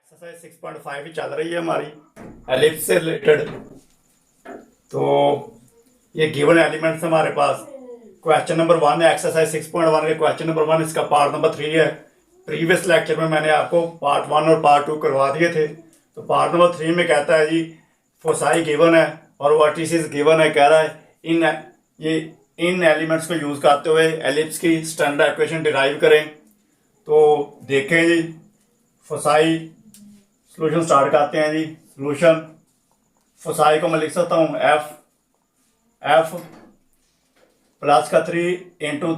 Exercise 6.5 ही चल रही है हमारी एलिप्स से रिलेटेड। तो ये गिवन एलिमेंट्स हमारे पास क्वेश्चन नंबर 1 है। एक्सरसाइज 6.1 के क्वेश्चन नंबर 1 इसका पार्ट नंबर 3 है। प्रीवियस लेक्चर में मैंने आपको पार्ट 1 और पार्ट 2 करवा दिए थे। तो पार्ट नंबर 3 में कहता है जी फोसाई गिवन है और वर्टिसेस गिवन है। कह रहा है इन एलिमेंट्स को यूज करते हुए एलिप्स की स्टैंडर्ड इक्वेशन डिराइव करें। तो देखें जी फोसाई सोल्यूशन स्टार्ट करते हैं जी। सोल्यूशन फोसाई को मैं लिख सकता हूँ एफ प्लस का 3 इंटू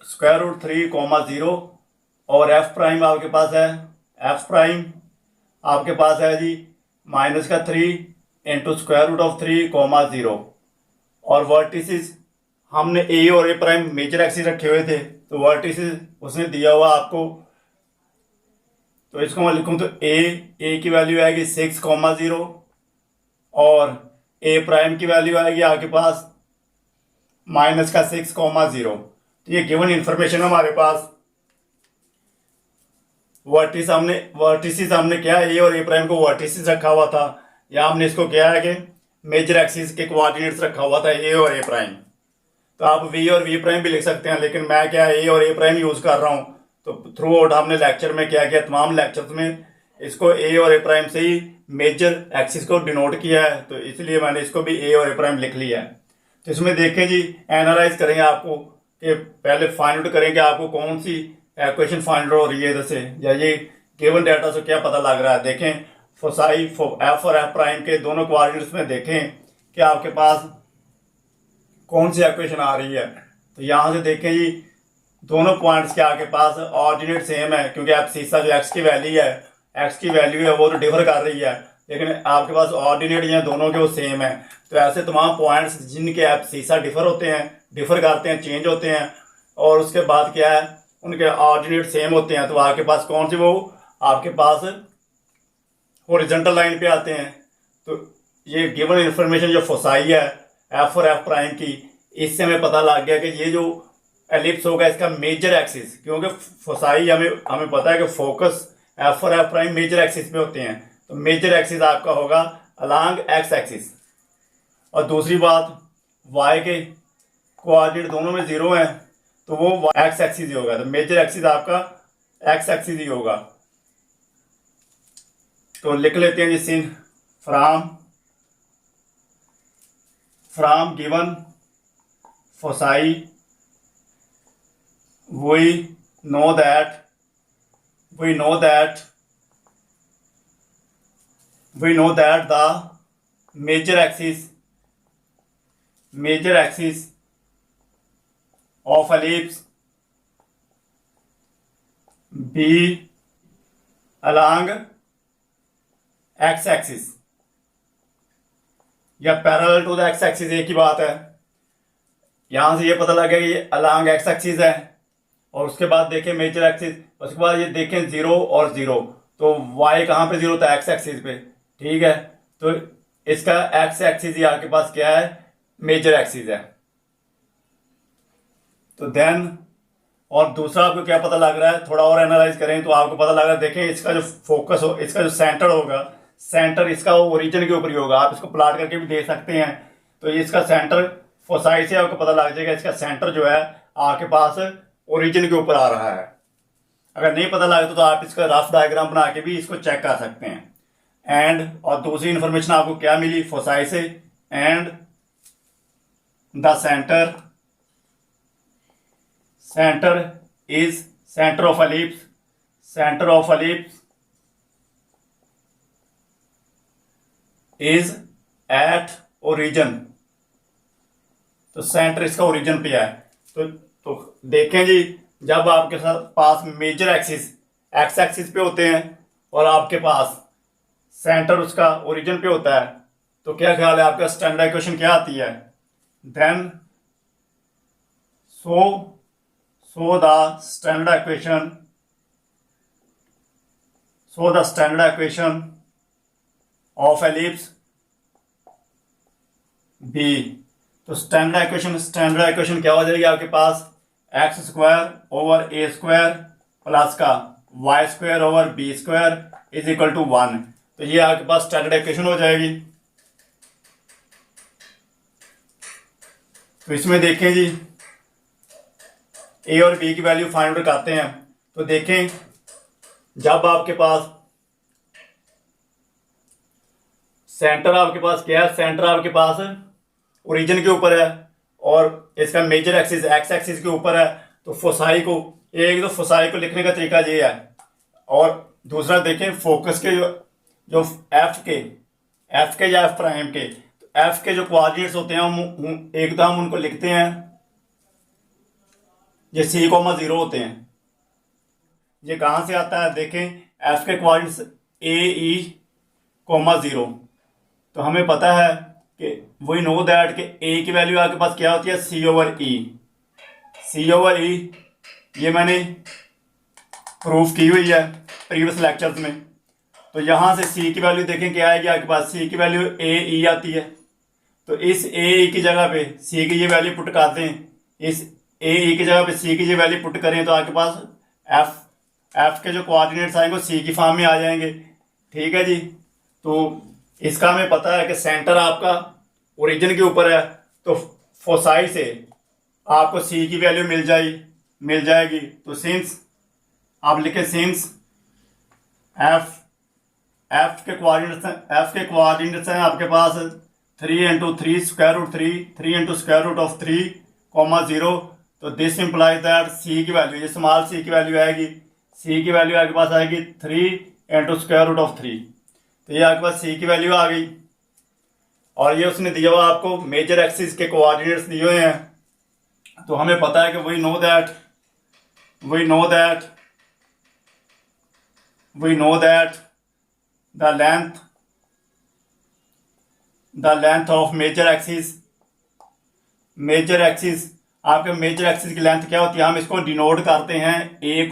स्क्वायर रूट 3, 0 और एफ प्राइम आपके पास है एफ प्राइम आपके पास है जी माइनस का 3 इंटू स्क्वायर रूट ऑफ 3, 0 और वर्टिसेस हमने ए और ए प्राइम मेजर एक्सिस रखे हुए थे। तो वर्टिसेस उसने दिया हुआ आपको, तो इसको मैं लिखूं तो ए की वैल्यू आएगी 6, 0 और ए प्राइम की वैल्यू आएगी आपके पास माइनस का 6, 0। तो ये गिवन इंफॉर्मेशन हमारे पास वर्टिसेस हमने क्या ए और ए प्राइम को वर्टिसेस रखा हुआ था, या हमने इसको क्या है कि मेजर एक्सिस के कोऑर्डिनेट्स रखा हुआ था ए और ए प्राइम। तो आप वी और वी प्राइम भी लिख सकते हैं, लेकिन मैं क्या ए और ए प्राइम यूज कर रहा हूँ। तो थ्रू आउट हमने लेक्चर में क्या किया, तमाम लेक्चर्स में इसको ए और ए प्राइम से ही मेजर एक्सिस को डिनोट किया है, तो इसलिए मैंने इसको भी ए और ए प्राइम लिख लिया है। तो इसमें देखें जी एनालाइज करेंगे आपको कि पहले फाइंड आउट करेंगे आपको कौन सी इक्वेशन फाइंड हो रही है इधर से, या ये गिवन डाटा से क्या पता लग रहा है। देखें फोसाई एफ और एफ प्राइम के दोनों कोऑर्डिनेट्स में देखें कि आपके पास कौन सी इक्वेशन आ रही है। तो यहाँ से देखें जी दोनों पॉइंट्स के आपके पास ऑर्डिनेट सेम है, क्योंकि आप सीसा जो एक्स की वैल्यू है वो तो डिफर कर रही है, लेकिन आपके पास ऑर्डिनेट या दोनों के वो सेम है। तो ऐसे तमाम पॉइंट्स जिनके आप सीसा डिफर करते हैं, चेंज होते हैं, और उसके बाद क्या है उनके ऑर्डिनेट सेम होते हैं, तो आपके पास कौन सी वो आपके पास हॉरिजॉन्टल लाइन पे आते हैं। तो ये गिवन इंफॉर्मेशन जो फोसाई है एफ और एफ प्राइम की, इससे हमें पता लग गया कि ये जो एलिप्स होगा इसका मेजर एक्सिस, क्योंकि फोसाई हमें पता है कि फोकस एफ और एफ प्राइम मेजर एक्सिस पे होते हैं। तो मेजर एक्सिस आपका होगा अलोंग एक्स एक्सिस। और दूसरी बात वाई के कोऑर्डिनेट दोनों में 0 है, तो वो एक्स एक्सिस ही होगा। तो मेजर एक्सिस आपका एक्स एक्सिस ही होगा। तो लिख लेते हैं जी सीन फ्रॉम गिवन फोसाई we know that the major axis of ellipse be along x axis या parallel to the x axis, एक ही बात है। यहां से ये पता लग गया कि ये along x axis है, और उसके बाद देखें मेजर एक्सिस, उसके बाद ये देखें 0 और 0, तो y कहाँ पे 0 था, एक्स एक्सिस पे, ठीक है। तो इसका एक्स एक्सिस ही आपके पास क्या है, मेजर एक्सिस है। तो देन और दूसरा आपको क्या पता लग रहा है, थोड़ा और एनालाइज करें तो आपको पता लग रहा है, देखें इसका जो फोकस हो, इसका जो सेंटर होगा, सेंटर इसका ओरिजिन के ऊपर ही होगा। आप इसको प्लॉट करके भी देख सकते हैं। तो इसका सेंटर फोसाई से आपको पता लग जाएगा, इसका सेंटर जो है आपके पास ओरिजिन के ऊपर आ रहा है। अगर नहीं पता लगे तो आप इसका रफ डायग्राम बना के भी इसको चेक कर सकते हैं। एंड और दूसरी इंफॉर्मेशन आपको क्या मिली फोसाई से, and the centre is centre of ellipse is eight origin. तो सेंटर इसका ओरिजिन पे है। तो देखें जी जब आपके साथ पास मेजर एक्सिस एक्स एक्सिस पे होते हैं और आपके पास सेंटर उसका ओरिजिन पे होता है, तो क्या ख्याल है आपका स्टैंडर्ड इक्वेशन क्या आती है। Then so the standard equation of ellipse be. तो स्टैंडर्ड इक्वेशन क्या हो जाएगी आपके पास, X square over A square plus का Y square over B square is equal to 1। तो ये आपके पास स्टैंडर्ड इक्वेशन हो जाएगी। तो इसमें देखें जी, ए और बी की वैल्यू फाइंड आउट करते हैं। तो देखें, जब आपके पास सेंटर आपके पास क्या है, सेंटर आपके पास ओरिजिन के ऊपर है और इसका मेजर एक्सिस एक्स एक्सिस के ऊपर है। तो फोसाई को, एक तो फोसाई को लिखने का तरीका ये है, और दूसरा देखें फोकस के जो एफ के या एफ प्राइम के, तो एफ के जो कोऑर्डिनेट्स होते हैं एक तो हम उनको लिखते हैं, ये सी कोमा 0 होते हैं। ये कहाँ से आता है, देखें एफ के कोऑर्डिनेट्स ए ई कोमा 0। तो हमें पता है कि वी नो दैट कि ए की वैल्यू आपके पास क्या होती है, सी ओवर ई। सी ओवर ई ये मैंने प्रूफ की हुई है प्रीवियस लेक्चर्स में। तो यहाँ से सी की वैल्यू देखें क्या आएगी आपके पास, सी की वैल्यू ए ई आती है। तो इस ए ई की जगह पे सी की ये वैल्यू पुट करते हैं, इस ए ई की जगह पे सी की ये वैल्यू पुट करें तो आपके पास एफ के जो कोऑर्डिनेट्स आएंगे वो सी की फॉर्म में आ जाएंगे। ठीक है जी। तो इसका हमें पता है कि सेंटर आपका ओरिजिन के ऊपर है, तो फोसाई से आपको सी की वैल्यू मिल जाएगी। तो सिंस आप लिखे सिंस एफ के कोऑर्डिनेट्स हैं आपके पास 3 into 3 square root 3 into square root of 3 comma 0। तो दिस इंप्लाइज दैट सी की वैल्यू, ये स्मॉल सी की वैल्यू आएगी, सी की वैल्यू आपके पास आएगी 3 इंटू स्क्वायर रूट ऑफ 3। तो ये आपके पास सी की वैल्यू आ गई। और ये उसने दिया हुआ आपको मेजर एक्सिस के कोऑर्डिनेट्स दिए हुए हैं। तो हमें पता है कि we know that the length of major axis आपके मेजर एक्सिस की लेंथ क्या होती है, हम इसको डिनोट करते हैं ए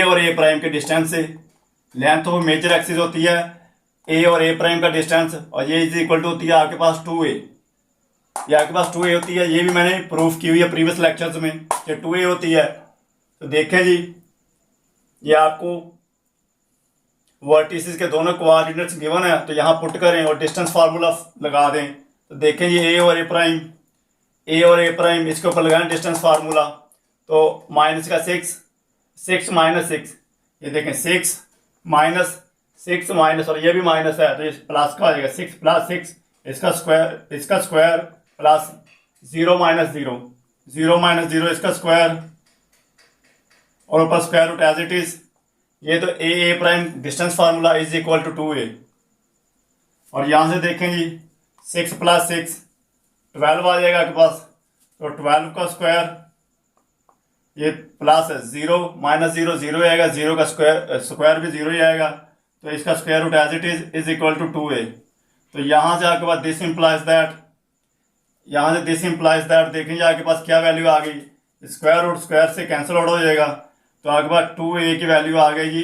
और ए प्राइम के डिस्टेंस से। लेंथ ऑफ मेजर एक्सिस होती है ए और ए प्राइम का डिस्टेंस, और ये इज इक्वल टू होती है आपके पास 2a। ये आपके पास 2a होती है, ये भी मैंने प्रूफ की हुई है प्रीवियस लेक्चर्स में कि 2a होती है। तो देखें जी, ये आपको वर्टिसेस के दोनों कोऑर्डिनेट्स गिवन है, तो यहाँ पुट करें और डिस्टेंस फार्मूला लगा दें। तो देखें जी, ए और ए प्राइम इसके ऊपर लगाएं डिस्टेंस फार्मूला। तो माइनस का 6 माइनस 6, ये देखें 6 माइनस और ये भी माइनस है, तो ये प्लस का हो जाएगा 6 प्लस 6, इसका स्क्वायर प्लस 0 माइनस 0 इसका स्क्वायर और ऊपर square root as it is. ये तो a prime distance formula is equal to 2a। और यहाँ से देखें जी, 6 प्लस 6 12 आ जाएगा आपके पास। तो 12 का स्क्वायर, ये प्लस 0 माइनस 0 आएगा, 0 का स्क्वायर भी 0 ही आएगा। तो इसका square root as it is equal to 2a। तो यहाँ से आपके पास दिस इंप्लाइज दैट देखेंगे आपके पास क्या वैल्यू आ गई, स्क्वायर से कैंसिल आउट हो जाएगा। तो आपके पास 2a की वैल्यू आ गई जी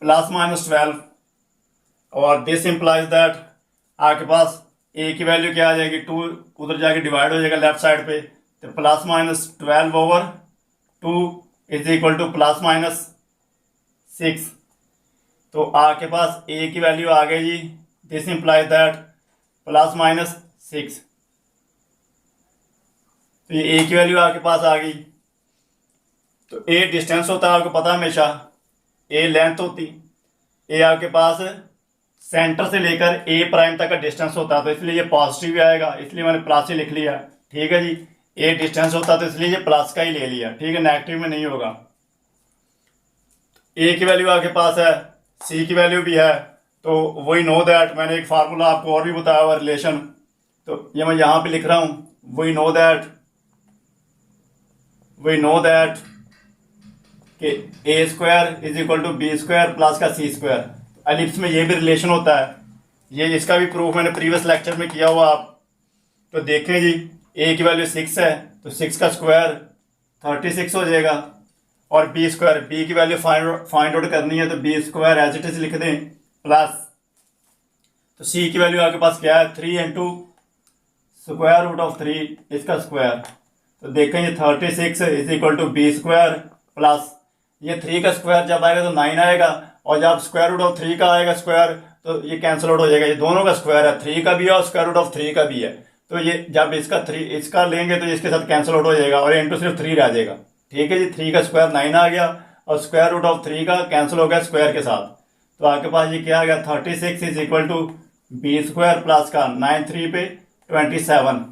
प्लस माइनस 12, और दिस इंप्लाइज दैट आपके पास a की वैल्यू क्या आ जाएगी, 2 उधर जाके डिवाइड हो जाएगा लेफ्ट साइड पे। तो plus minus 12 over 2 is equal to plus minus 6। तो आपके पास a की वैल्यू आ गई जी, this implies that plus minus 6। तो ये a की वैल्यू आपके पास आ गई। तो a डिस्टेंस होता है आपको पता है हमेशा, a लेंथ होती, a आपके पास सेंटर से लेकर a प्राइम तक का डिस्टेंस होता है, तो इसलिए ये पॉजिटिव भी आएगा, इसलिए मैंने प्लस ही लिख लिया। ठीक है जी, a डिस्टेंस होता है तो इसलिए ये प्लस का ही ले लिया। ठीक है, नेगेटिव में नहीं होगा। a की वैल्यू आपके पास है, c की वैल्यू भी है। तो वही नो दैट, मैंने एक फार्मूला आपको और भी बताया हुआ रिलेशन, तो ये मैं यहाँ पे लिख रहा हूँ, वही नो दैट कि a square is equal to B square plus का सी स्क्वायर। एलिप्स में ये भी रिलेशन होता है, ये इसका भी प्रूफ मैंने प्रीवियस लेक्चर में किया हुआ आप। तो देखें जी, ए की वैल्यू 6 है, तो 6 का स्क्वायर 36 हो जाएगा, और बी की वैल्यू फाइंड आउट करनी है, तो B square as it is लिख दें प्लस। तो सी की वैल्यू आपके पास क्या है, 3 इंटू स्क्वायर रूट ऑफ 3 इसका स्क्वायर। तो देखें ये 36 is equal to B square plus ये 3 का स्क्वायर जब आएगा तो 9 आएगा, और जब स्क्वायर रूट ऑफ 3 का आएगा स्क्वायर तो ये कैंसिल आउट हो जाएगा। ये दोनों का स्क्वायर है, 3 का भी है और स्क्वायर रूट ऑफ 3 का भी है, तो ये जब इसका लेंगे तो इसके साथ कैंसिल आउट हो जाएगा और इंटू सिर्फ 3 रह जाएगा। ठीक है जी, 3 का स्क्वायर 9 आ गया और स्क्वायर रूट ऑफ 3 का कैंसिल हो गया स्क्वायर के साथ, तो आपके पास ये क्या आ गया 36 is equal to B square plus का 9 3 पे 27,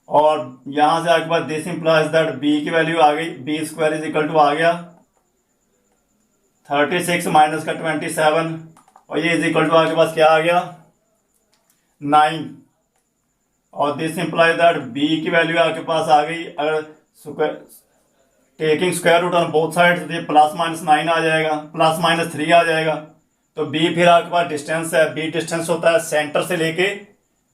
और यहां से आपके पास दिस इंप्लाइज दैट बी की वैल्यू आ गई, b square is equal to आ गया 36 माइनस का 27, और ये इज इक्वल टू आपके पास क्या आ गया 9, और दिस इंप्लाइज दैट बी की वैल्यू आपके पास आ गई, अगर taking square root on both side तो ये प्लस माइनस 9 आ जाएगा, प्लस माइनस 3 आ जाएगा। तो बी फिर आपके पास डिस्टेंस है, बी डिस्टेंस होता है सेंटर से लेके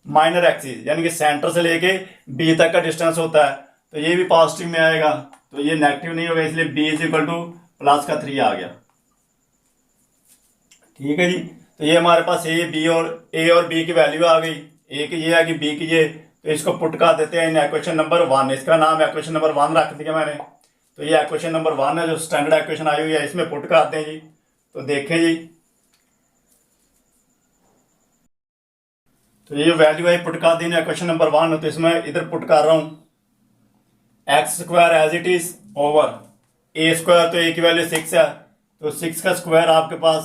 माइनर एक्सिस, यानी कि सेंटर से लेके बी तक का डिस्टेंस होता है, तो ये भी पॉजिटिव में आएगा, तो ये नेगेटिव नहीं होगा, इसलिए B is equal to plus का 3 आ गया। ठीक है जी, तो ये हमारे पास ए और बी की वैल्यू आ गई, ए की ये आ गई बी की ये, तो इसको पुट कर देते हैं इन इक्वेशन नंबर 1, इसका नाम इक्वेशन नंबर 1 रख दिया मैंने, तो ये इक्वेशन नंबर 1 है जो स्टैंडर्ड इक्वेशन आई हुई है, इसमें पुट करते हैं जी। तो देखें जी, तो ये वैल्यू है पुट कर दी इक्वेशन नंबर 1, तो इसमें इधर पुट कर रहा हूं X square as it is over A square, तो ए की वैल्यू 6 है, तो 6 का स्क्वायर आपके पास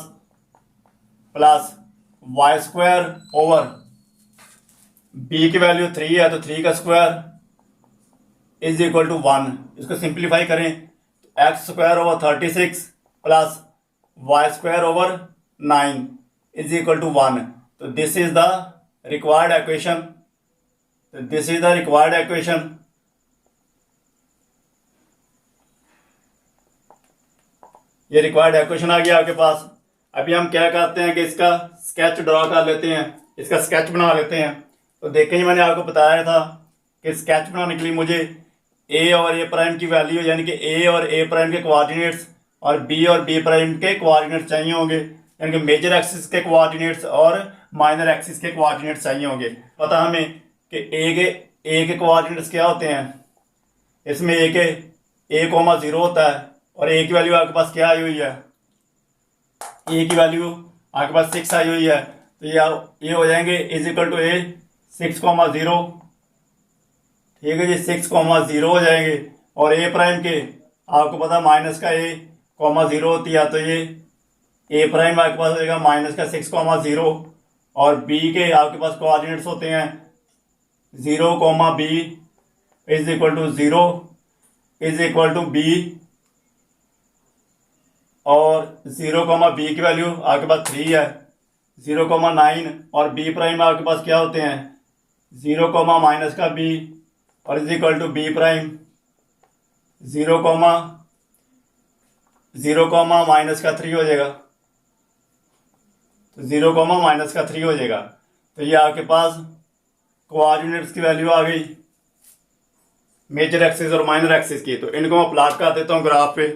plus y square over b की वैल्यू 3 है, तो 3 का स्क्वायर इज इक्वल टू 1, इसको सिंप्लीफाई करें तो x square over 36 plus y square over 9 is equal to 1, तो this is the required equation, तो this is the required equation. ये रिक्वायर्ड इक्वेशन आ गया आपके पास। अभी हम क्या करते हैं कि इसका स्केच ड्रॉ कर लेते हैं, इसका स्केच बना लेते हैं। तो देखें जी, मैंने आपको बताया था कि स्केच बनाने के लिए मुझे ए और ए प्राइम की वैल्यू, यानी कि ए और ए प्राइम के कोऑर्डिनेट्स और बी प्राइम के कोऑर्डिनेट्स चाहिए होंगे, यानी कि मेजर एक्सिस के कोऑर्डिनेट्स और माइनर एक्सिस के कोऑर्डिनेट्स चाहिए होंगे। पता हमें कि ए के कोऑर्डिनेट्स क्या होते हैं, इसमें ए कोमा 0 होता है, और ए की वैल्यू आपके पास क्या आई हुई है, ए की वैल्यू आपके पास 6 आई हुई है, तो ये हो जाएंगे इज इक्वल टू ए 6,0। ठीक है जी, 6,0 हो जाएंगे, और ए प्राइम के आपको पता माइनस का ए कॉमा 0 होती है, तो ये ए प्राइम आपके पास होगा माइनस का 6,0, और बी के आपके पास कोऑर्डिनेट्स होते हैं 0, B is equal to 0 is equal to B, और 0, बी की वैल्यू आपके पास 3 है, 0,9, और बी प्राइम आपके पास क्या होते हैं 0, माइनस का बी और is equal to B prime 0, minus का 3 हो जाएगा, तो 0, माइनस का 3 हो जाएगा। तो ये आपके पास कोऑर्डिनेट्स की वैल्यू आ गई मेजर एक्सिस और माइनर एक्सिस की। तो इनको मैं प्लॉट कर देता हूँ ग्राफ पे।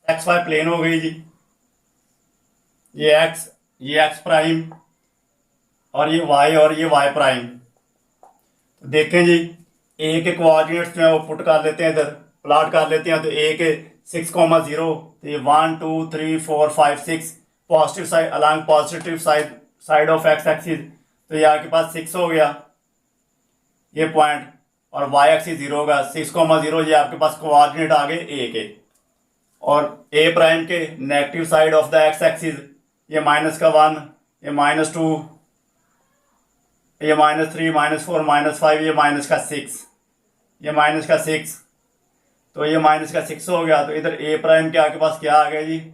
एक्स वाई प्लेन हो गई जी, ये एक्स प्राइम और ये वाई प्राइम। तो देखें जी, ए के कोऑर्डिनेट्स जो है वो पुट कर लेते हैं, इधर प्लॉट कर लेते हैं। तो ए के 6,0, तो ये 1 2 3 4 5 6 positive side along positive side of x axis, तो ये आपके पास 6 हो गया ये पॉइंट, और वाई एक्सिस 0 होगा 6,0, ये आपके पास कोऑर्डिनेट आ गए ए के। और ए प्राइम के negative side of the x axis, ये -1, ये -2, ये -3, -4, -5, ये -6, ये -6, तो ये -6 हो गया। तो इधर ए प्राइम के आपके पास क्या आ गया जी,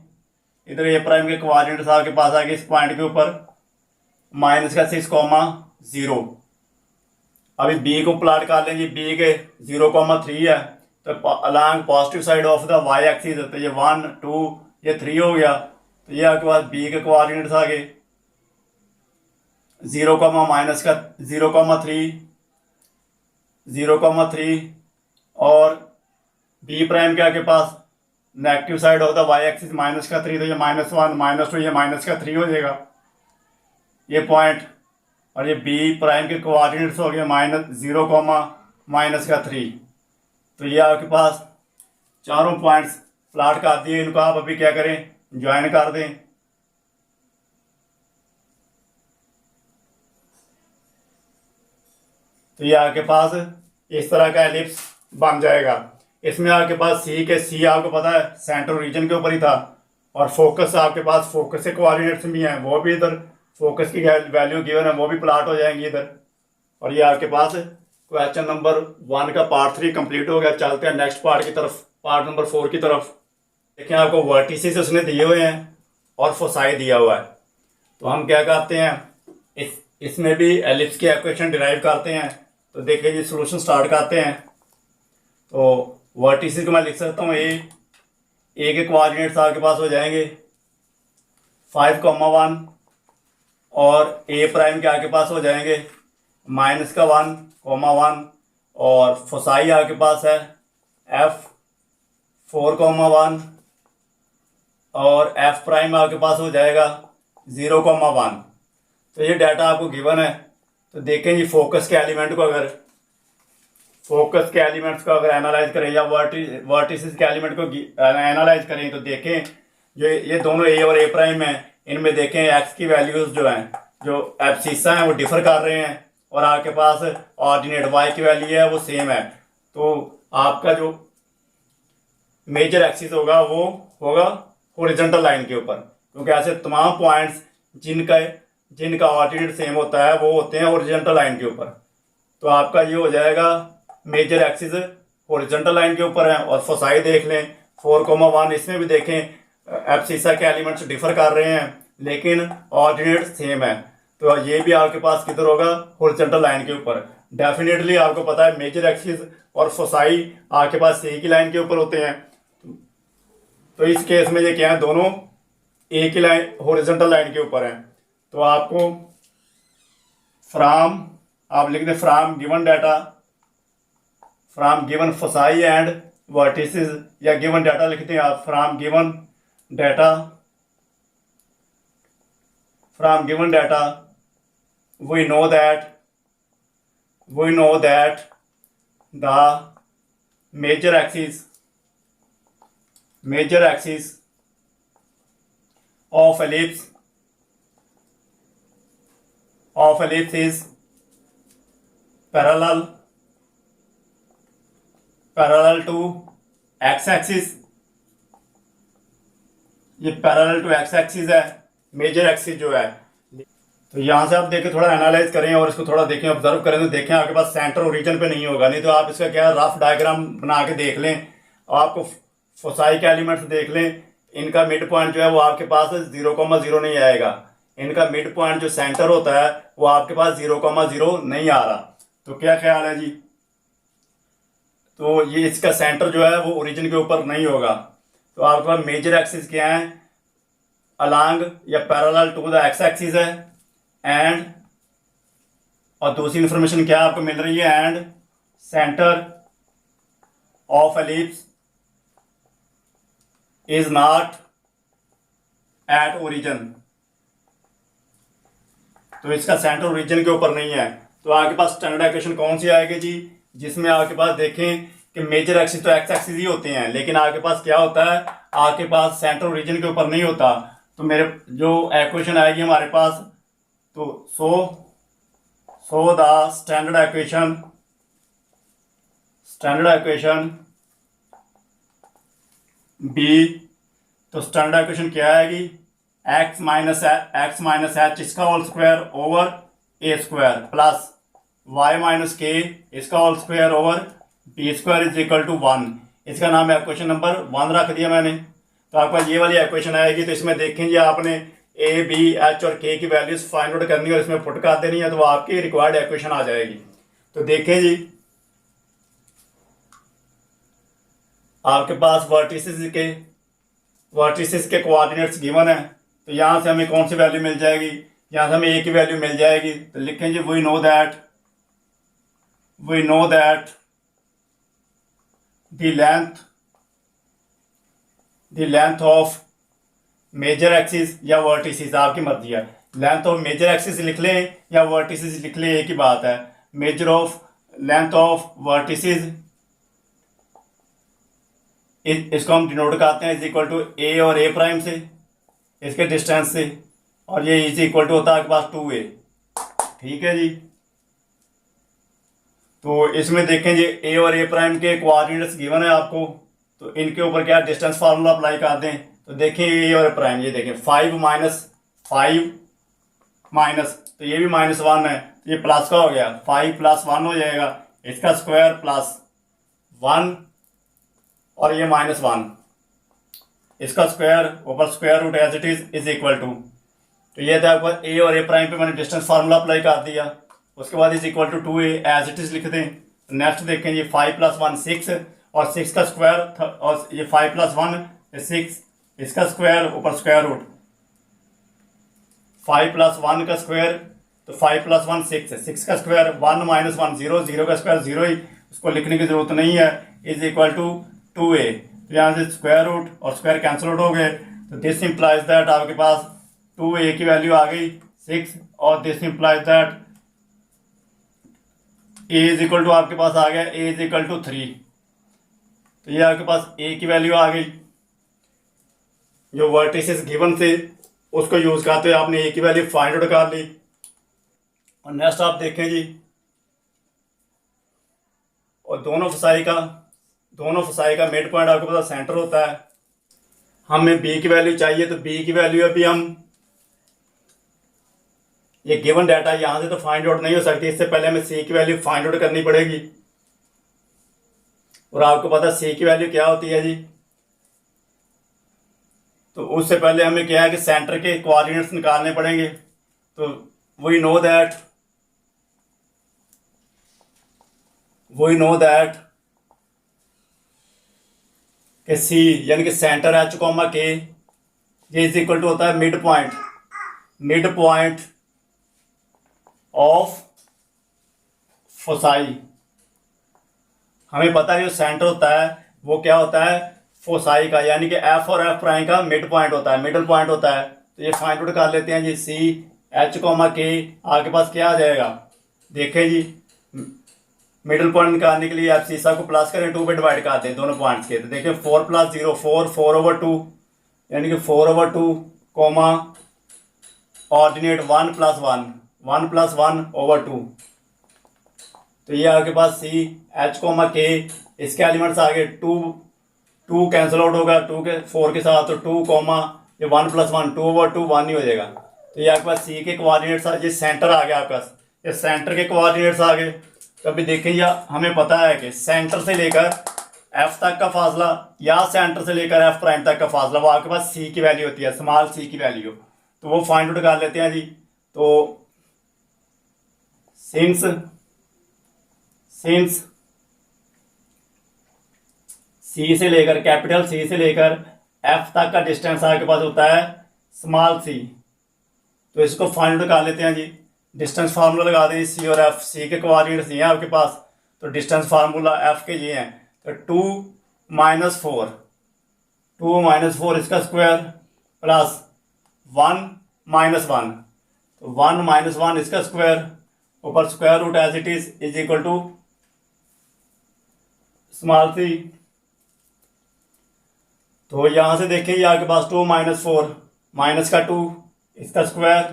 इधर ए प्राइम के कोऑर्डिनेट्स आपके पास आ गए इस पॉइंट के ऊपर -6,0। अभी बी को प्लॉट कर लेंगे, बी के 0,3 है, तो along positive side of the Y axis, तो ये 1 2 ये 3 हो गया। तो ये आपके पास बी के कोऑर्डिनेट्स आ गए 0,3 और बी प्राइम के आपके पास negative side of the Y axis -3, तो ये -1 -2 ये -3 हो जाएगा ये पॉइंट। और ये बी प्राइम के कोऑर्डिनेट्स हो गए -0, -3। तो ये आपके पास चारों पॉइंट्स प्लाट कर दिए, इनको आप अभी क्या करें, ज्वाइन कर दें। तो ये आपके पास इस तरह का एलिप्स बन जाएगा। इसमें आपके पास सी आपको पता है सेंट्रल रीजन के ऊपर ही था, और फोकस आपके पास फोकस के कोऑर्डिनेट्स भी हैं, वो भी इधर फोकस की वैल्यू गिवन है, वो भी प्लाट हो जाएंगी इधर। और ये आपके पास क्वेश्चन नंबर 1 का पार्ट 3 कंप्लीट हो गया। चलते हैं नेक्स्ट पार्ट की तरफ, पार्ट नंबर 4 की तरफ। देखें आपको वर्टिसेस उसने दिए हुए हैं और फोसाई दिया हुआ है। तो हम क्या करते हैं, इसमें भी एलिप्स की इक्वेशन डिराइव करते हैं। तो देखिए जी, सोल्यूशन स्टार्ट करते हैं। तो वर्टिसेस को मैं लिख सकता हूँ ए के कोऑर्डिनेट्स आपके पास हो जाएंगे 5,1, और ए प्राइम के आपके पास हो जाएंगे -1,1, और फोसाई आपके पास है F4,1, और एफ प्राइम आपके पास हो जाएगा 0,1। तो ये डाटा आपको गिवन है। तो देखें जी, फोकस के एलिमेंट्स को अगर एनालाइज करें या वर्टिसेस के एलिमेंट को एनालाइज करें, तो देखें जो ये दोनों ए और ए प्राइम है, इनमें देखें एक्स की वैल्यूज जो हैं, जो एब्सिसा हैं वो डिफर कर रहे हैं, और आपके पास ऑर्डिनेट वाई की वैल्यू है वो सेम है। तो आपका जो मेजर एक्सिस होगा वो होगा हॉरिजॉन्टल लाइन के ऊपर, क्योंकि ऐसे तमाम पॉइंट्स जिनका ऑर्डिनेट सेम होता है वो होते हैं हॉरिजॉन्टल लाइन के ऊपर। तो आपका ये हो जाएगा मेजर एक्सिस हॉरिजॉन्टल लाइन के ऊपर है। और फोसाई देख लें 4,1, इसमें भी देखें एब्सिसा के एलिमेंट्स डिफर कर रहे हैं लेकिन ऑर्डिनेट सेम है। तो ये भी आपके पास किधर होगा, हॉरिजॉन्टल लाइन के ऊपर। डेफिनेटली आपको पता है मेजर एक्सिस और फोसाई आपके पास ए की लाइन के ऊपर होते हैं। तो इस केस में ये क्या है, दोनों ए की लाइन हॉरिजॉन्टल लाइन के ऊपर हैं। तो आपको फ्रॉम आप लिख दें from given data, from given foci and vertices, या गिवन डाटा लिखते हैं आप, from given data we know that the major axis of ellipse is parallel to x axis। ये पैरेलल टू एक्स एक्सिस है major axis जो है। तो यहाँ से आप देखें, थोड़ा एनालाइज करें और इसको थोड़ा देखें, ऑब्जर्व करें, तो देखें आपके पास सेंटर ओरिजिन पे नहीं होगा। नहीं तो आप इसका क्या रफ डायग्राम बना के देख लें, आपको फोसाई के एलिमेंट्स देख लें, इनका मिड पॉइंट जो है वो आपके पास 0,0 नहीं आएगा। इनका मिड पॉइंट जो सेंटर होता है वो आपके पास 0,0 नहीं आ रहा। तो क्या ख्याल है जी, तो ये इसका सेंटर जो है वो ओरिजिन के ऊपर नहीं होगा। तो आपके पास मेजर एक्सिस क्या है, अलांग या parallel to the x axis है, एंड और दूसरी इंफॉर्मेशन क्या आपको मिल रही है, and centre of ellipse is not at origin. तो इसका सेंटर ओरिजिन के ऊपर नहीं है। तो आपके पास स्टैंडर्ड इक्वेशन कौन सी आएगी जी, जिसमें आपके पास देखें कि मेजर एक्सिस तो एक्स एक्सिस ही होते हैं, लेकिन आपके पास क्या होता है, आपके पास सेंटर ओरिजिन के ऊपर नहीं होता। तो मेरे जो इक्वेशन आएगी हमारे पास, तो so the standard equation be. तो स्टैंडर्ड इक्वेशन क्या आएगी, एक्स माइनस एच इसका whole square over A square plus Y minus K इसका whole square over B square is equal to 1। इसका नाम है इक्वेशन नंबर 1 रख दिया मैंने। तो आपका ये वाली इक्वेशन आएगी। तो इसमें देखेंगे आपने ए बी एच और के की वैल्यूज फाइंड आउट करनी है और इसमें पुट कर देनी है, तो आपकी रिक्वायर्ड इक्वेशन आ जाएगी। तो देखें जी, आपके पास वर्टिसेस के कोऑर्डिनेट्स गिवन है। तो यहाँ से हमें कौन सी वैल्यू मिल जाएगी, यहाँ से हमें ए की वैल्यू मिल जाएगी। तो लिखें जी, we know that the length of major axis या वर्टिसेस, आपकी मर्जी है। लेंथ ऑफ मेजर एक्सिस लिख लें या वर्टिसेस लिख लें, एक ही बात है। लेंथ ऑफ वर्टिसेस इसको हम डिनोट करते हैं इज इक्वल टू ए और ए प्राइम से, इसके डिस्टेंस से, और ये इज इक्वल टू होता है आपके पास 2a। ठीक है जी। तो इसमें देखें जी ए और ए प्राइम के कोऑर्डिनेट्स गिवन है आपको, तो इनके ऊपर क्या डिस्टेंस फार्मूला अप्लाई कर दें। तो देखिए ए और ए प्राइम, ये देखें 5 माइनस 5 माइनस, तो ये भी -1 है, तो ये प्लस का हो गया, 5 + 1 हो जाएगा, इसका स्क्वायर प्लस 1 और ये -1, इसका स्क्वायर ऊपर square root as it is equal to. तो ये था आपका ए और ए प्राइम पे मैंने डिस्टेंस फार्मूला अप्लाई कर दिया। उसके बाद is equal to 2a as it is लिख दें। नेक्स्ट देखें ये 5 + 1 6 और 6 का स्क्वायर, और ये 5 + 1 6, इसका स्क्वायर ऊपर स्क्वायर रूट, 5 + 1 का स्क्वायर, तो 5 + 1 6 है, 6 का स्क्वायर 1 - 1 0, 0 का स्क्वायर 0 ही, उसको लिखने की जरूरत नहीं है, इज इक्वल टू 2a। तो यहाँ से स्क्वायर रूट और स्क्वायर कैंसिल आउट हो गए, तो दिस इंप्लाइज दैट आपके पास 2a की वैल्यू आ गई 6, और this implies that a is equal to आपके पास आ गया a इज इक्वल टू 3। तो ये आपके पास a की वैल्यू आ गई, जो वर्टिसेस गिवन थे उसको यूज करते हुए आपने a की वैल्यू फाइंड आउट कर ली। और नेक्स्ट आप देखें जी, और दोनों फसाई का मिड पॉइंट आपके पास सेंटर होता है। हमें b की वैल्यू चाहिए, तो b की वैल्यू अभी हम ये गिवन डाटा यहाँ से तो फाइंड आउट नहीं हो सकती, इससे पहले हमें c की वैल्यू फाइंड आउट करनी पड़ेगी। और आपको पता है c की वैल्यू क्या होती है जी। तो उससे पहले हमें क्या है कि सेंटर के कोऑर्डिनेट्स निकालने पड़ेंगे। तो वी नो दैट कि c यानी कि सेंटर h, k ये इज इक्वल टू होता है मिड पॉइंट ऑफ फोसाई। हमें पता है जो सेंटर होता है वो क्या होता है, फोसाई का, यानी कि f और f प्राइम का मिड पॉइंट होता है, मिडल पॉइंट होता है। तो ये फाइंड आउट कर लेते हैं जी, c h, k आपके पास क्या आ जाएगा। देखें जी, मिडल पॉइंट निकालने के लिए आप सीसा को प्लस करें, 2 पे डिवाइड करते हैं दोनों पॉइंट्स के। तो देखिए 4 + 0 4, 4/2 यानी कि 4/2 कोमा ऑर्डिनेट 1 + 1 1 + 1/2। तो ये आपके पास c h, k, इसके एलिमेंट्स आ गए 2 कैंसिल आउट होगा 2 के 4 के साथ, तो 2 कोमा ये 1 + 1 2/2 1 ही हो जाएगा। तो ये आपके पास c के कोऑर्डिनेट्स ये सेंटर आ गया, आपके पास ये सेंटर के कोऑर्डिनेट्स आ गए। तो अभी देखिए हमें पता है कि सेंटर से लेकर f तक का फासला या सेंटर से लेकर f प्राइम तक का फासला वो आपके पास c की वैल्यू होती है, स्मॉल c की वैल्यू। तो वो फाइंड आउट कर लेते हैं जी। तो सिंस c से लेकर कैपिटल C से लेकर f तक का डिस्टेंस आपके पास होता है स्मॉल c। तो इसको फाइंड आउट कर लेते हैं जी। डिस्टेंस फार्मूला लगा दें, c और f, c के कोऑर्डिनेट्स ये हैं आपके पास, तो डिस्टेंस फार्मूला f के ये हैं, तो 2 - 4 इसका स्क्वायर प्लस 1 - 1, तो 1 - 1 इसका स्क्वायर ऊपर square root as it is equal to small c। तो यहां से देखिए आपके पास 2 - 4 माइनस का 2 इसका स्क्वायर,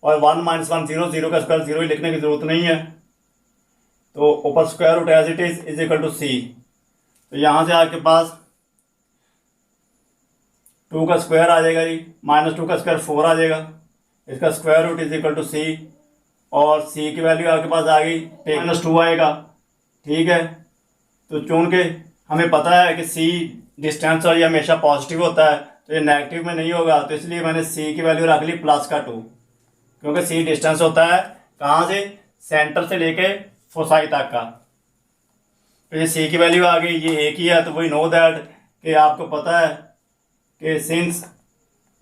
और 1 - 1 0, 0 का स्क्वायर 0 ही लिखने की जरूरत नहीं है, तो ऊपर square root as it is equal to c। तो यहां से आपके पास 2 का स्क्वायर आ जाएगा जी, -2 का स्क्वायर 4 आ जाएगा, इसका square root is equal to c, और c की वैल्यू आपके पास आ गई -2 आएगा। ठीक है, तो चूंकि हमें पता है कि c डिस्टेंस और ये हमेशा पॉजिटिव होता है, तो ये नेगेटिव में नहीं होगा, तो इसलिए मैंने c की वैल्यू रख ली +2, क्योंकि c डिस्टेंस होता है कहाँ से, सेंटर से लेके फोसाई तक का। तो ये c की वैल्यू आ गई, ये एक ही है, तो वही नो दैट कि आपको पता है कि since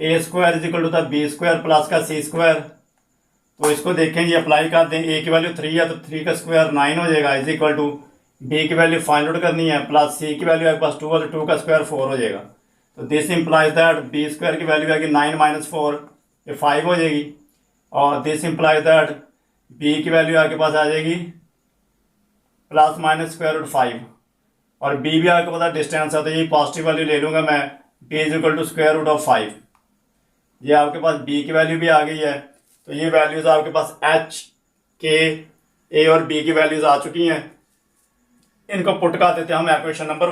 a² is equal to था b² प्लस का c²। तो इसको देखें ये अप्लाई कर दें, a की वैल्यू 3 है तो 3 का स्क्वायर 9 हो जाएगा, इज इक्वल टू b की वैल्यू फाइंड आउट करनी है प्लस c की वैल्यू आपके पास 2 है, तो 2 का स्क्वायर 4 हो जाएगा। तो दिस इंप्लाइज दैट b² की वैल्यू आएगी 9 - 4, ये 5 हो जाएगी, और दिस इंप्लाइज दैट b की वैल्यू आपके पास आ जाएगी +- स्क्वायर रूट 5। और बी भी आपको पता डिस्टेंस है, तो ये पॉजिटिव वैल्यू ले लूँगा मैं, B is equal to square root of 5। ये आपके पास बी की वैल्यू भी आ गई है। तो ये वैल्यूज़ आपके पास एच के ए और बी की वैल्यूज़ आ चुकी हैं। इनको पुट कर देते हैं हम इक्वेशन नंबर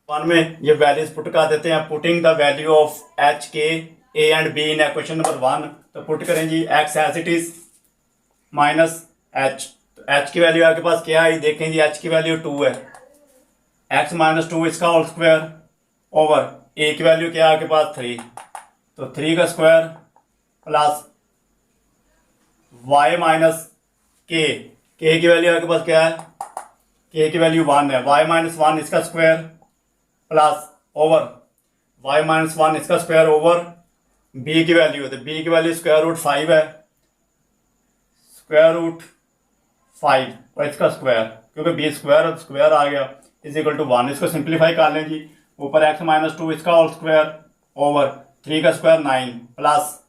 1 में ये वैल्यूज पुट कर देते हैं। Putting the value of h k a and b in equation number 1, तो पुट करें जी x as it is minus h. तो एच की वैल्यू आपके पास क्या है, देखें जी, एच की वैल्यू 2 है, एक्स माइनस 2 इसका होल स्क्वायर ओवर ए की वैल्यू क्या है आपके पास 3, तो 3 का स्क्वायर प्लस वाई माइनस के की वैल्यू आपके पास क्या है, के की वैल्यू 1 है, वाई माइनस 1 इसका square plus over y minus 1 इसका स्क्वायर ओवर बी की वैल्यू है, तो बी की वैल्यू स्क्वायर रूट 5 है, स्क्वायर रूट 5 और इसका स्क्वायर, क्योंकि बी स्क्वायर और स्क्वायर आ गया, इज इक्वल टू 1। इसको सिंप्लीफाई कर लें जी, ऊपर एक्स माइनस 2 इसका होल स्क्वायर ओवर 3 का स्क्वायर 9 प्लस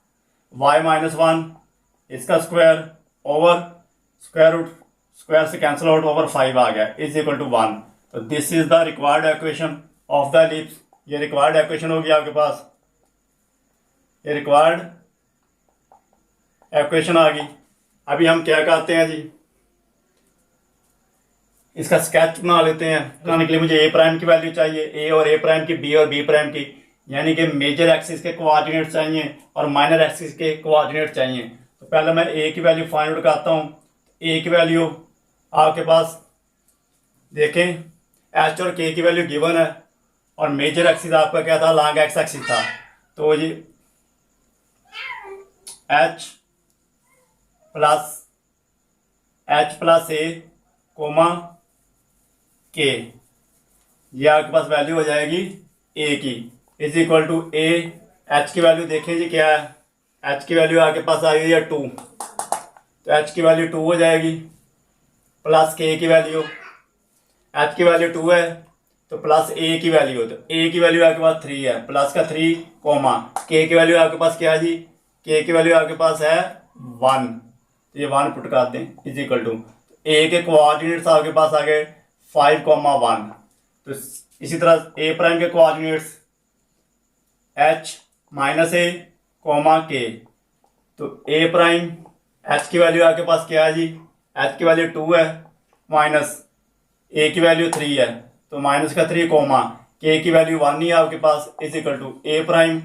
वाई माइनस 1 इसका square over square root, square से कैंसिल आउट ओवर 5 आ गया, इज इक्वल टू 1। तो this is the required equation of the ellipse. ये रिक्वायर्ड इक्वेशन होगी आपके पास, ये रिक्वायर्ड इक्वेशन आ गई। अभी हम क्या करते हैं जी, इसका स्केच बना लेते हैं। बनाने के लिए मुझे ए प्राइम की वैल्यू चाहिए, ए और ए प्राइम की, बी और बी प्राइम की, यानी कि मेजर एक्सिस के कोऑर्डिनेट चाहिए और माइनर एक्सिस के कोऑर्डिनेट चाहिए। तो पहले मैं ए की वैल्यू फाइंड आउट करता हूँ। ए की वैल्यू आपके पास देखें, एच और के की वैल्यू गिवन है और मेजर एक्सिस आपका क्या था, लॉन्ग एक्स एक्सिस था। तो ये एच प्लस ए कोमा के, ये आपके पास वैल्यू हो जाएगी ए की, is equal to a. H की वैल्यू देखें जी क्या है, एच की वैल्यू आपके पास आ गई है 2, तो एच की वैल्यू 2 हो जाएगी प्लस के की वैल्यू, एच की वैल्यू 2 है तो प्लस ए की वैल्यू, तो ए की वैल्यू आपके पास 3 है, प्लस का 3 कोमा के की वैल्यू आपके पास क्या है जी, के की वैल्यू आपके पास है 1, तो ये 1 पुट कर दें, इज इक्वल टू ए के कोऑर्डिनेट्स आपके पास आ गए 5,1। तो इसी तरह ए प्राइम के कोऑर्डिनेट्स एच माइनस ए कोमा के, तो ए प्राइम एच की वैल्यू आपके पास क्या है जी, एच की वैल्यू 2 है माइनस ए की वैल्यू 3 है, तो माइनस का 3 कोमा के की वैल्यू 1 ही है आपके पास, is equal to a prime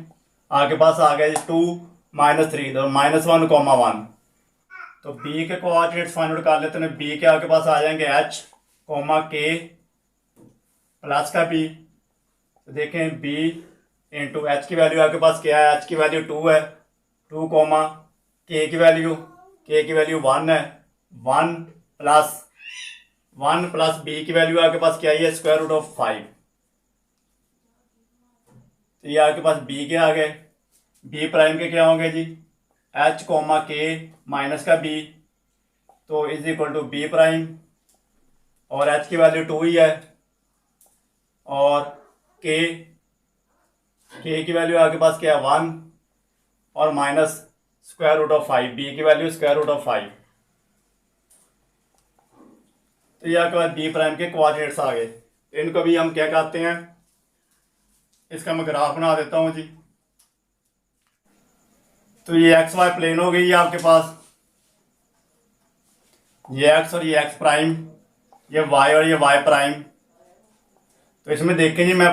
आपके पास आ गया 2 माइनस 3, तो -1 कोमा 1। तो बी के कोऑर्डिनेट्स फाइंड आउट कर लेते हैं। बी के आपके पास आ जाएंगे एच कोमा के प्लस का बी, तो देखें बी इंटू एच की वैल्यू आपके पास क्या है, एच की वैल्यू 2 है, 2 कोमा के की वैल्यू 1 है, 1 प्लस बी की वैल्यू आपके पास क्या है, स्क्वायर रूट ऑफ 5। तो ये आपके पास बी के आ गए। बी प्राइम के क्या होंगे जी, एच कोमा के माइनस का बी, तो is equal to B prime, और एच की वैल्यू 2 ही है, और के की वैल्यू आपके पास क्या है 1 और minus square root of 5, b की वैल्यू स्क्वायर रूट ऑफ 5। तो ये आपके पास बी प्राइम के कोऑर्डिनेट्स आ गए। इनको भी हम क्या कहते हैं, इसका मैं ग्राफ बना देता हूं जी। तो ये एक्स वाई प्लेन हो गई है आपके पास, ये एक्स और ये एक्स प्राइम, ये वाई और ये वाई प्राइम। तो इसमें देखें जी, मैं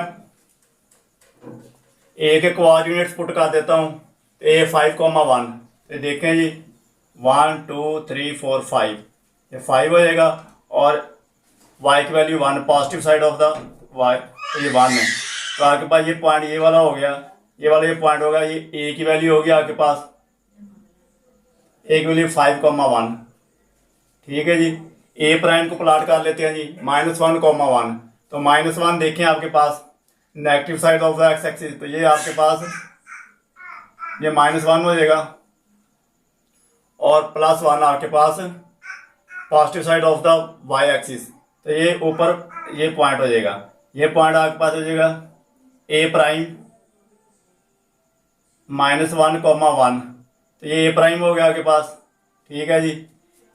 ए के कोऑर्डिनेट्स पुट कर देता हूँ। ए 5,1, तो देखें जी 1 2 3 4 5, ये 5 हो जाएगा, और y की value 1, positive side of the y, तो ये 1 है। तो आपके पास ये पॉइंट ये वाला हो गया, ये वाला ये पॉइंट होगा, ये a की वैल्यू होगी आपके पास, a की वैल्यू 5,1। ठीक है जी। a प्राइम को प्लाट कर लेते हैं जी, -1,1, तो -1 देखें आपके पास negative side of the x axis, तो ये आपके पास ये -1 हो जाएगा, और +1 आपके पास positive side of the Y axis, तो ये ऊपर ये पॉइंट हो जाएगा, ये पॉइंट आपके पास हो जाएगा ए प्राइम -1,1, तो ये ए प्राइम हो गया आपके पास। ठीक है जी।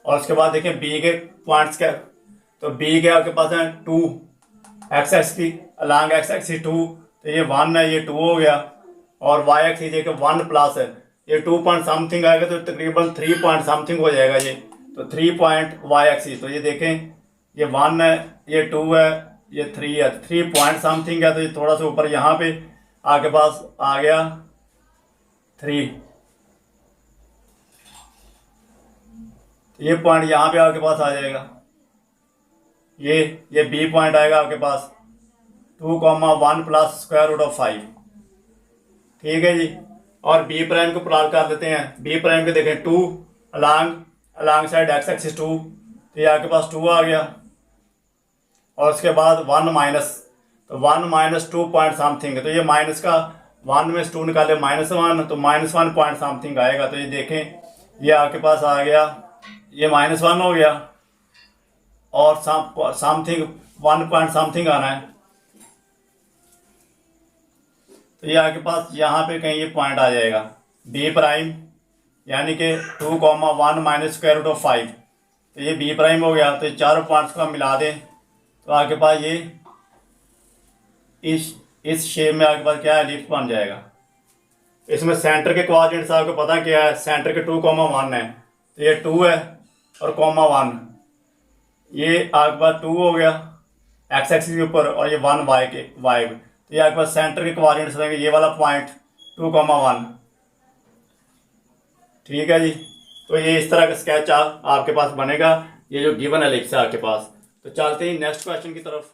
और उसके बाद देखें बी के पॉइंट्स क्या, तो बी के आपके पास है 2, एक्स एक्स की अलॉन्ग एक्स एक्सिस 2, तो ये 1 है, ये 2 हो गया। और वाई एक्सिस एक 1 प्लस है, ये 2 पॉइंट समथिंग आएगा, तो तकरीबन 3 पॉइंट समथिंग हो जाएगा ये। तो 3 पॉइंट वाई एक्सिस, तो ये देखें ये 1 है, ये 2 है, ये 3 है, 3 पॉइंट समथिंग है। तो ये थोड़ा सा ऊपर यहाँ पे आपके पास आ गया 3, ये पॉइंट यहाँ पे आपके पास आ जाएगा, ये बी पॉइंट आएगा आपके पास 2,1 प्लस स्क्वायर रूट ऑफ 5। ठीक है जी। और बी प्राइम को प्लॉट कर देते हैं। बी प्राइम को देखें 2 अलॉन्ग साइड एक्स एक्सिस 2, तो ये आपके पास 2 आ गया। और उसके बाद 1 माइनस, तो 1 माइनस 2 पॉइंट समथिंग है, तो ये माइनस का 1 में 2 निकाले -1, तो -1 पॉइंट समथिंग आएगा। तो ये देखें ये आपके पास आ गया, ये -1 हो गया और समथिंग 1 पॉइंट समथिंग आना है। तो ये आपके पास यहाँ पे कहीं ये पॉइंट आ जाएगा बी प्राइम, यानी कि 2,1 माइनस स्क्वायर रूट ऑफ 5, तो ये बी प्राइम हो गया। तो ये चारों पॉइंट्स को हम मिला दें तो आपके पास ये इस शेप में आपके पास क्या है, एलिप्स बन जाएगा। इसमें सेंटर के कोऑर्डिनेट्स आपको पता क्या है, सेंटर के 2,1 है, तो ये 2 है और (1), ये आपके पास 2 हो गया एक्स एक्सिस के ऊपर और ये 1 वाई के वाई। तो ये आपके पास सेंटर के कोऑर्डिनेट्स रहेंगे, ये वाला पॉइंट 2,1। ठीक है जी। तो ये इस तरह का स्केच आपके पास बनेगा, ये जो गिवन एलिप्स है आपके पास। तो चलते हैं नेक्स्ट क्वेश्चन की तरफ।